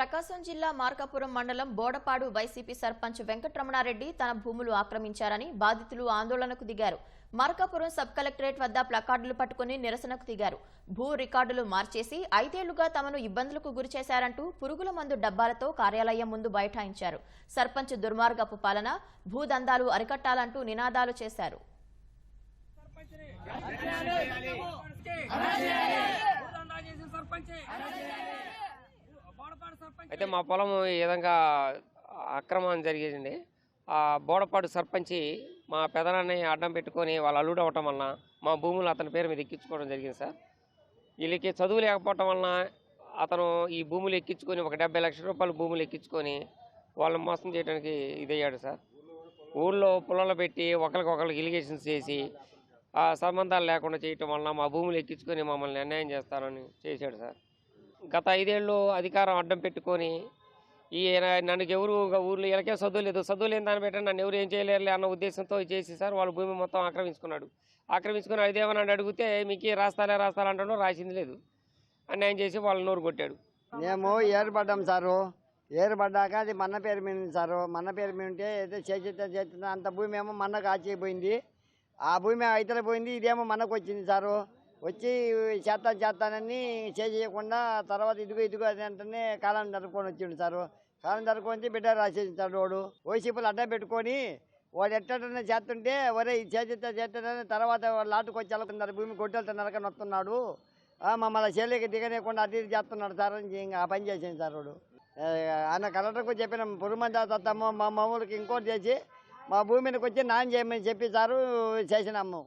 ప్రకాశం జిల్లా మార్కాపురం మండలం బోడపాడు వైసీపీ సర్పంచ్ వెంకటరమణారెడ్డి తన భూములు ఆక్రమించారని బాధితులు ఆందోళనకు దిగారు. మార్కాపురం సబ్ కలెక్టరేట్ వద్ద ప్లకార్డులు పట్టుకుని నిరసనకు దిగారు. భూ రికార్డులు మార్చేసి 5 ఏళ్లుగా తమను ఇబ్బందులకు గురిచేశారంటూ పురుగుల మందు డబ్బాలతో కార్యాలయం ముందు బైఠాయించారు. సర్పంచ్ దుర్మార్గపు పాలన, భూదందాలు అరికట్టాలంటూ నినాదాలు చేశారు. అయితే మా పొలం ఈ విధంగా అక్రమం జరిగేదండి. ఆ బోడపాడు సర్పంచి మా పెదనాన్ని అడ్డం పెట్టుకొని వాళ్ళ అల్లుడు అవ్వటం వలన మా భూములు అతని పేరు మీద ఎక్కించుకోవడం జరిగింది సార్. వీళ్ళకి చదువు లేకపోవటం వలన అతను ఈ భూములు ఎక్కించుకొని ఒక 70 లక్షల రూపాయల భూములు ఎక్కించుకొని వాళ్ళని మోసం చేయడానికి ఇదయ్యాడు సార్. ఊళ్ళో పొలాలు పెట్టి ఒకరికొకరికి ఇరిగేషన్స్ చేసి ఆ సంబంధాలు లేకుండా చేయటం వలన మా భూములు ఎక్కించుకొని మమ్మల్ని అన్యాయం చేస్తారని చేశాడు సార్. గత 5 ఏళ్ళు అధికారం అడ్డం పెట్టుకొని నన్ను ఎవరు ఊర్లో వీళ్ళకే చదువు లేని దాన్ని పెట్టి నన్ను ఎవరు ఏం చేయలేరు అన్న ఉద్దేశంతో చేసి సార్ వాళ్ళ భూమి మొత్తం ఆక్రమించుకుని అదేమన్నా అడిగితే మీకు రాస్తాలంటాడు, రాసింది లేదు అన్యాయం చేసి వాళ్ళ నోరు కొట్టాడు. మేము ఏర్పడ్డాం సారు. ఏర్పడ్డాక అది మన్న పేరు మీద ఉంది సారు. మన్న పేరు మీద ఉంటే ఏదో చేస్తున్న అంత భూమి ఏమో మన్నకు ఆచిపోయింది. ఆ భూమి ఇతర పోయింది, ఇదేమో మనకు వచ్చింది సారు. వచ్చి చేస్తానని చేయకుండా తర్వాత ఇదిగో అది అంటేనే కాలం జరుపుకొని వచ్చిండు సారు. కాలం జరుపుకొని బిడ్డ రాసేసాడు. వాడు వైసీపీలు అడ్డం పెట్టుకొని వాడు ఎట్టనే చేస్తుంటే ఒరే చేస్తానని తర్వాత లాటుకు వచ్చి వెళ్ళకున్నారు, భూమి కొట్టెళ్తున్నారు వస్తున్నాడు, మమ్మల్ని చెల్లికి దిగనేకుండా అటు చేస్తున్నాడు సార్ అని ఇంకా ఆ పని చేసింది సార్. వాడు ఆయన కలెక్టర్కు చెప్పిన పురుమంది తత్తమ్మ మా మామూలుకి ఇంకోటి చేసి మా భూమికి వచ్చి నాన్ చేయమని చెప్పి సారు చేసినాము.